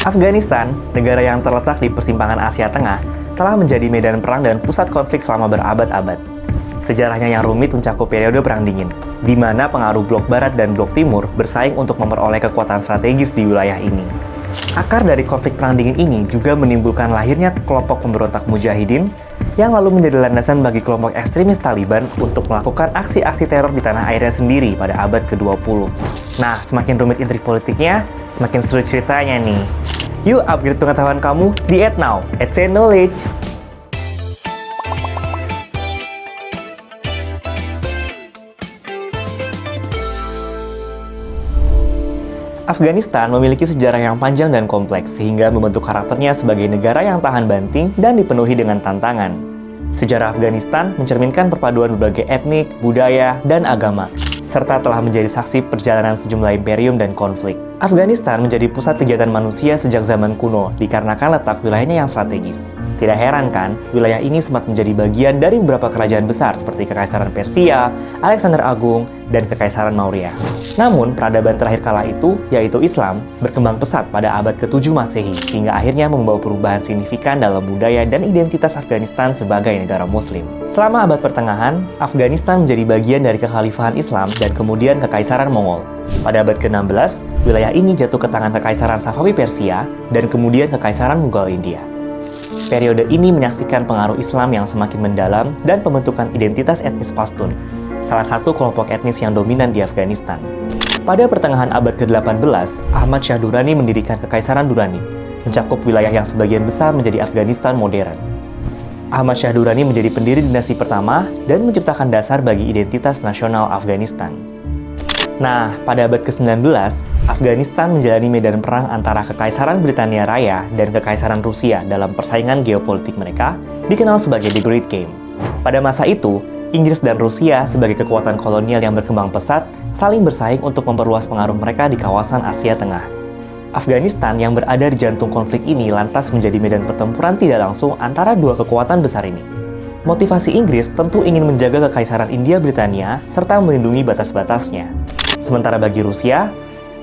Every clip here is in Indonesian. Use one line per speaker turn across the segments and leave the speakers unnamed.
Afghanistan, negara yang terletak di persimpangan Asia Tengah, telah menjadi medan perang dan pusat konflik selama berabad-abad. Sejarahnya yang rumit mencakup periode Perang Dingin, di mana pengaruh Blok Barat dan Blok Timur bersaing untuk memperoleh kekuatan strategis di wilayah ini. Akar dari konflik Perang Dingin ini juga menimbulkan lahirnya kelompok pemberontak Mujahidin yang lalu menjadi landasan bagi kelompok ekstremis Taliban untuk melakukan aksi-aksi teror di tanah airnya sendiri pada abad ke-20. Nah, semakin rumit intrik politiknya, semakin seru ceritanya nih. Yuk upgrade pengetahuan kamu di @now, @knowledge. Afghanistan memiliki sejarah yang panjang dan kompleks sehingga membentuk karakternya sebagai negara yang tahan banting dan dipenuhi dengan tantangan. Sejarah Afghanistan mencerminkan perpaduan berbagai etnik, budaya, dan agama, serta telah menjadi saksi perjalanan sejumlah imperium dan konflik. Afghanistan menjadi pusat kegiatan manusia sejak zaman kuno dikarenakan letak wilayahnya yang strategis. Tidak heran kan, wilayah ini sempat menjadi bagian dari beberapa kerajaan besar seperti Kekaisaran Persia, Alexander Agung, dan Kekaisaran Maurya. Namun, peradaban terakhir kala itu, yaitu Islam, berkembang pesat pada abad ke-7 Masehi, hingga akhirnya membawa perubahan signifikan dalam budaya dan identitas Afghanistan sebagai negara Muslim. Selama abad pertengahan, Afghanistan menjadi bagian dari kekhalifahan Islam dan kemudian Kekaisaran Mongol. Pada abad ke-16, wilayah ini jatuh ke tangan Kekaisaran Safawi Persia dan kemudian Kekaisaran Mughal India. Periode ini menyaksikan pengaruh Islam yang semakin mendalam dan pembentukan identitas etnis Pashtun, salah satu kelompok etnis yang dominan di Afghanistan. Pada pertengahan abad ke-18, Ahmad Shah Durrani mendirikan Kekaisaran Durrani, mencakup wilayah yang sebagian besar menjadi Afghanistan modern. Ahmad Shah Durrani menjadi pendiri dinasti pertama dan menciptakan dasar bagi identitas nasional Afghanistan. Nah, pada abad ke-19, Afghanistan menjalani medan perang antara Kekaisaran Britania Raya dan Kekaisaran Rusia dalam persaingan geopolitik mereka, dikenal sebagai The Great Game. Pada masa itu, Inggris dan Rusia sebagai kekuatan kolonial yang berkembang pesat, saling bersaing untuk memperluas pengaruh mereka di kawasan Asia Tengah. Afghanistan yang berada di jantung konflik ini lantas menjadi medan pertempuran tidak langsung antara dua kekuatan besar ini. Motivasi Inggris tentu ingin menjaga Kekaisaran India Britania serta melindungi batas-batasnya. Sementara bagi Rusia,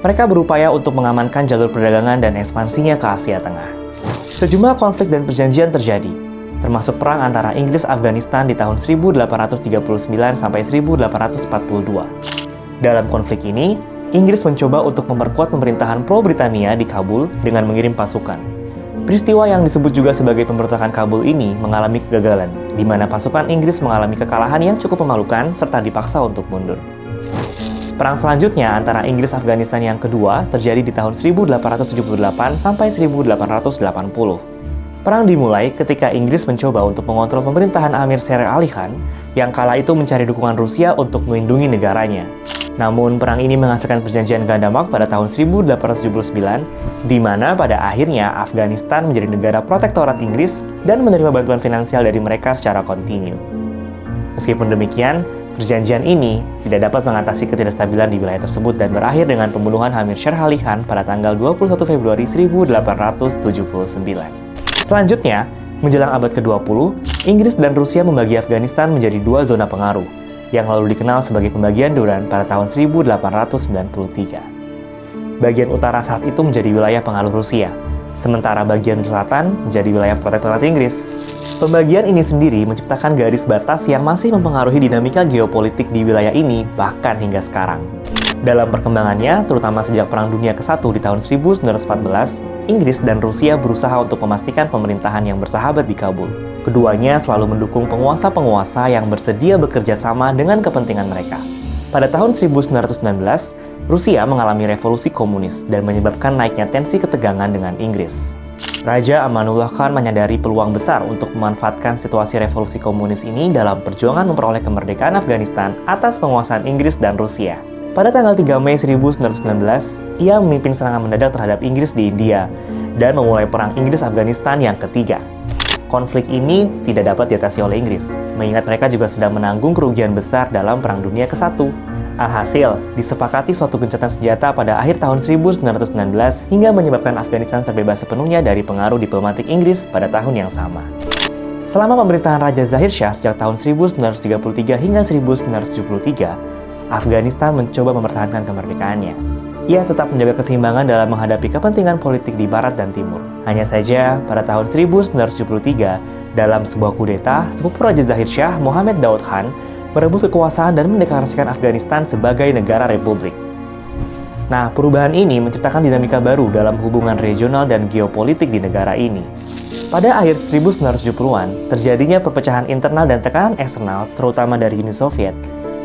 mereka berupaya untuk mengamankan jalur perdagangan dan ekspansinya ke Asia Tengah. Sejumlah konflik dan perjanjian terjadi, termasuk perang antara Inggris Afghanistan di tahun 1839 sampai 1842. Dalam konflik ini, Inggris mencoba untuk memperkuat pemerintahan pro-Britania di Kabul dengan mengirim pasukan. Peristiwa yang disebut juga sebagai pemberontakan Kabul ini mengalami kegagalan, di mana pasukan Inggris mengalami kekalahan yang cukup memalukan serta dipaksa untuk mundur. Perang selanjutnya antara Inggris Afghanistan yang kedua terjadi di tahun 1878 sampai 1880. Perang dimulai ketika Inggris mencoba untuk mengontrol pemerintahan Amir Sher Ali Khan yang kala itu mencari dukungan Rusia untuk melindungi negaranya. Namun, perang ini menghasilkan perjanjian Gandamak pada tahun 1879, di mana pada akhirnya Afghanistan menjadi negara protektorat Inggris dan menerima bantuan finansial dari mereka secara kontinu. Meskipun demikian, perjanjian ini tidak dapat mengatasi ketidakstabilan di wilayah tersebut dan berakhir dengan pembunuhan Amir Sher Ali Khan pada tanggal 21 Februari 1879. Selanjutnya, menjelang abad ke-20, Inggris dan Rusia membagi Afghanistan menjadi dua zona pengaruh, yang lalu dikenal sebagai pembagian Duran pada tahun 1893. Bagian utara saat itu menjadi wilayah pengaruh Rusia, sementara bagian selatan menjadi wilayah protektorat Inggris. Pembagian ini sendiri menciptakan garis batas yang masih mempengaruhi dinamika geopolitik di wilayah ini bahkan hingga sekarang. Dalam perkembangannya, terutama sejak Perang Dunia ke-1 di tahun 1914, Inggris dan Rusia berusaha untuk memastikan pemerintahan yang bersahabat di Kabul. Keduanya selalu mendukung penguasa-penguasa yang bersedia bekerja sama dengan kepentingan mereka. Pada tahun 1919, Rusia mengalami revolusi komunis dan menyebabkan naiknya tensi ketegangan dengan Inggris. Raja Amanullah Khan menyadari peluang besar untuk memanfaatkan situasi revolusi komunis ini dalam perjuangan memperoleh kemerdekaan Afghanistan atas penguasaan Inggris dan Rusia. Pada tanggal 3 Mei 1919, ia memimpin serangan mendadak terhadap Inggris di India dan memulai perang Inggris-Afghanistan yang ketiga. Konflik ini tidak dapat diatasi oleh Inggris, mengingat mereka juga sedang menanggung kerugian besar dalam Perang Dunia ke-1. Alhasil, disepakati suatu gencatan senjata pada akhir tahun 1919 hingga menyebabkan Afghanistan terbebas sepenuhnya dari pengaruh diplomatik Inggris pada tahun yang sama. Selama pemerintahan Raja Zahir Shah sejak tahun 1933 hingga 1973, Afghanistan mencoba mempertahankan kemerdekaannya. ia tetap menjaga keseimbangan dalam menghadapi kepentingan politik di Barat dan Timur. Hanya saja, pada tahun 1973, dalam sebuah kudeta, sepupu Raja Zahid Shah Mohammed Daud Khan merebut kekuasaan dan mendeklarasikan Afghanistan sebagai negara republik. Nah, perubahan ini menciptakan dinamika baru dalam hubungan regional dan geopolitik di negara ini. Pada akhir 1970-an, terjadinya perpecahan internal dan tekanan eksternal, terutama dari Uni Soviet,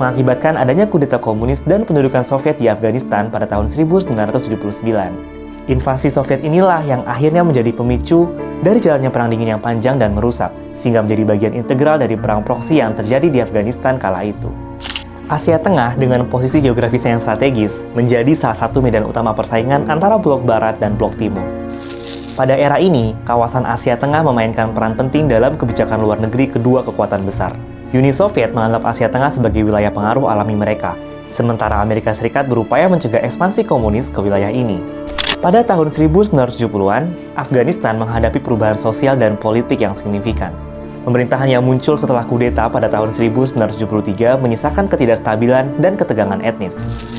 mengakibatkan adanya kudeta komunis dan pendudukan Soviet di Afghanistan pada tahun 1979. Invasi Soviet inilah yang akhirnya menjadi pemicu dari jalannya perang dingin yang panjang dan merusak, sehingga menjadi bagian integral dari perang proksi yang terjadi di Afghanistan kala itu. Asia Tengah dengan posisi geografisnya yang strategis menjadi salah satu medan utama persaingan antara blok Barat dan blok Timur. Pada era ini, kawasan Asia Tengah memainkan peran penting dalam kebijakan luar negeri kedua kekuatan besar. Uni Soviet menganggap Asia Tengah sebagai wilayah pengaruh alami mereka, sementara Amerika Serikat berupaya mencegah ekspansi komunis ke wilayah ini. Pada tahun 1970-an, Afghanistan menghadapi perubahan sosial dan politik yang signifikan. Pemerintahan yang muncul setelah kudeta pada tahun 1973 menyisakan ketidakstabilan dan ketegangan etnis.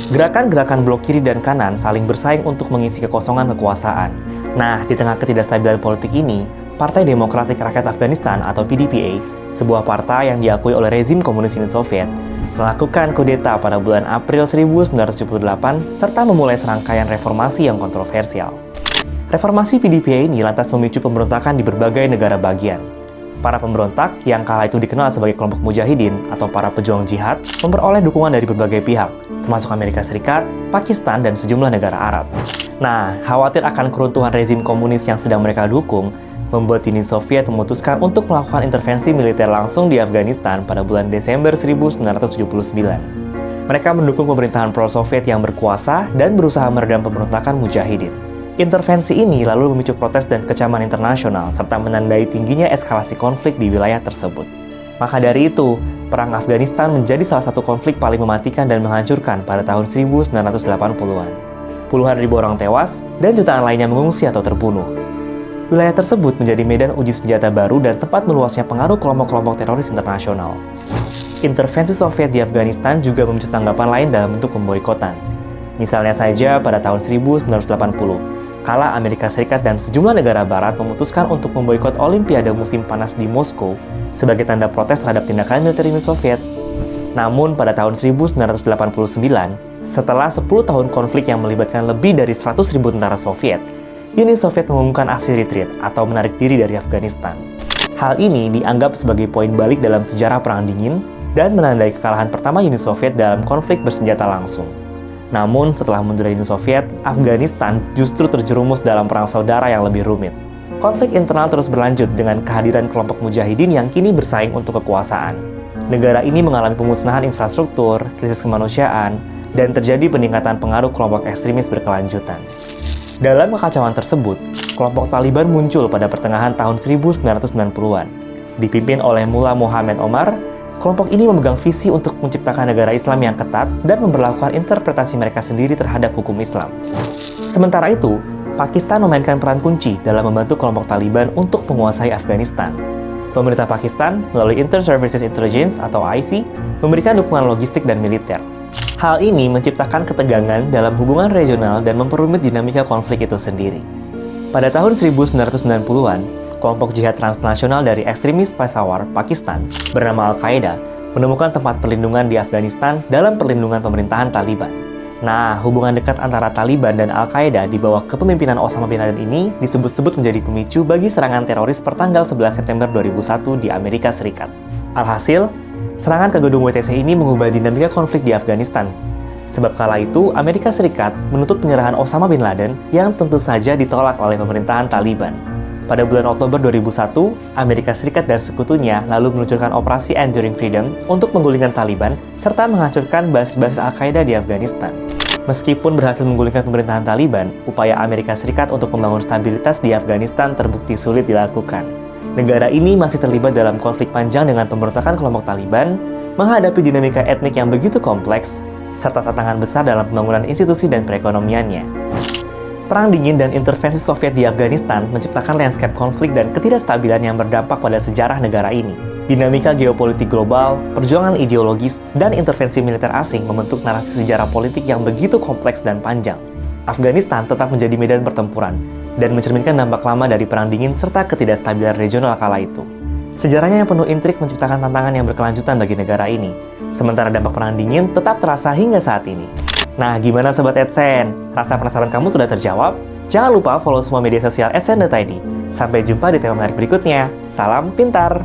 Gerakan-gerakan blok kiri dan kanan saling bersaing untuk mengisi kekosongan kekuasaan. Nah, di tengah ketidakstabilan politik ini, Partai Demokratik Rakyat Afghanistan atau PDPA, sebuah partai yang diakui oleh rezim komunis Uni Soviet, melakukan kudeta pada bulan April 1978 serta memulai serangkaian reformasi yang kontroversial. Reformasi PDPA ini lantas memicu pemberontakan di berbagai negara bagian. Para pemberontak yang kala itu dikenal sebagai kelompok mujahidin atau para pejuang jihad memperoleh dukungan dari berbagai pihak, termasuk Amerika Serikat, Pakistan, dan sejumlah negara Arab. Nah, khawatir akan keruntuhan rezim komunis yang sedang mereka dukung, membuat Uni Soviet memutuskan untuk melakukan intervensi militer langsung di Afghanistan pada bulan Desember 1979. Mereka mendukung pemerintahan pro-Soviet yang berkuasa dan berusaha meredam pemberontakan mujahidin. Intervensi ini lalu memicu protes dan kecaman internasional serta menandai tingginya eskalasi konflik di wilayah tersebut. Maka dari itu, Perang Afghanistan menjadi salah satu konflik paling mematikan dan menghancurkan pada tahun 1980-an. Puluhan ribu orang tewas dan jutaan lainnya mengungsi atau terbunuh. Wilayah tersebut menjadi medan uji senjata baru dan tempat meluasnya pengaruh kelompok-kelompok teroris internasional. Intervensi Soviet di Afghanistan juga memicu tanggapan lain dalam bentuk pemboikotan. Misalnya saja pada tahun 1980, kala Amerika Serikat dan sejumlah negara barat memutuskan untuk memboikot Olimpiade musim panas di Moskow sebagai tanda protes terhadap tindakan militer Uni Soviet. Namun pada tahun 1989, setelah 10 tahun konflik yang melibatkan lebih dari 100.000 tentara Soviet, Uni Soviet mengumumkan aksi retreat atau menarik diri dari Afghanistan. Hal ini dianggap sebagai poin balik dalam sejarah Perang Dingin dan menandai kekalahan pertama Uni Soviet dalam konflik bersenjata langsung. Namun, setelah mundur Uni Soviet, Afghanistan justru terjerumus dalam perang saudara yang lebih rumit. Konflik internal terus berlanjut dengan kehadiran kelompok mujahidin yang kini bersaing untuk kekuasaan. Negara ini mengalami pemusnahan infrastruktur, krisis kemanusiaan, dan terjadi peningkatan pengaruh kelompok ekstremis berkelanjutan. Dalam kekacauan tersebut, kelompok Taliban muncul pada pertengahan tahun 1990-an. Dipimpin oleh Mullah Mohammed Omar, kelompok ini memegang visi untuk menciptakan negara Islam yang ketat dan memberlakukan interpretasi mereka sendiri terhadap hukum Islam. Sementara itu, Pakistan memainkan peran kunci dalam membantu kelompok Taliban untuk menguasai Afghanistan. Pemerintah Pakistan melalui Inter-Services Intelligence atau IC memberikan dukungan logistik dan militer. Hal ini menciptakan ketegangan dalam hubungan regional dan memperumit dinamika konflik itu sendiri. Pada tahun 1990-an, kelompok jihad transnasional dari ekstremis Peshawar, Pakistan, bernama Al-Qaeda, menemukan tempat perlindungan di Afghanistan dalam perlindungan pemerintahan Taliban. Nah, hubungan dekat antara Taliban dan Al-Qaeda di bawah kepemimpinan Osama bin Laden ini disebut-sebut menjadi pemicu bagi serangan teroris pertanggal 11 September 2001 di Amerika Serikat. Alhasil, serangan ke gedung WTC ini mengubah dinamika konflik di Afghanistan. Sebab kala itu, Amerika Serikat menuntut penyerahan Osama bin Laden yang tentu saja ditolak oleh pemerintahan Taliban. Pada bulan Oktober 2001, Amerika Serikat dan sekutunya lalu meluncurkan operasi Enduring Freedom untuk menggulingkan Taliban serta menghancurkan basis-basis Al-Qaeda di Afghanistan. Meskipun berhasil menggulingkan pemerintahan Taliban, upaya Amerika Serikat untuk membangun stabilitas di Afghanistan terbukti sulit dilakukan. Negara ini masih terlibat dalam konflik panjang dengan pemberontakan kelompok Taliban, menghadapi dinamika etnik yang begitu kompleks, serta tantangan besar dalam pembangunan institusi dan perekonomiannya. Perang dingin dan intervensi Soviet di Afghanistan menciptakan landscape konflik dan ketidakstabilan yang berdampak pada sejarah negara ini. Dinamika geopolitik global, perjuangan ideologis, dan intervensi militer asing membentuk narasi sejarah politik yang begitu kompleks dan panjang. Afghanistan tetap menjadi medan pertempuran dan mencerminkan dampak lama dari Perang Dingin serta ketidakstabilan regional kala itu. Sejarahnya yang penuh intrik menciptakan tantangan yang berkelanjutan bagi negara ini, sementara dampak Perang Dingin tetap terasa hingga saat ini. Nah, gimana Sobat AdSense? Rasa penasaran kamu sudah terjawab? Jangan lupa follow semua media sosial AdSense.id. Sampai jumpa di tema menarik berikutnya. Salam pintar!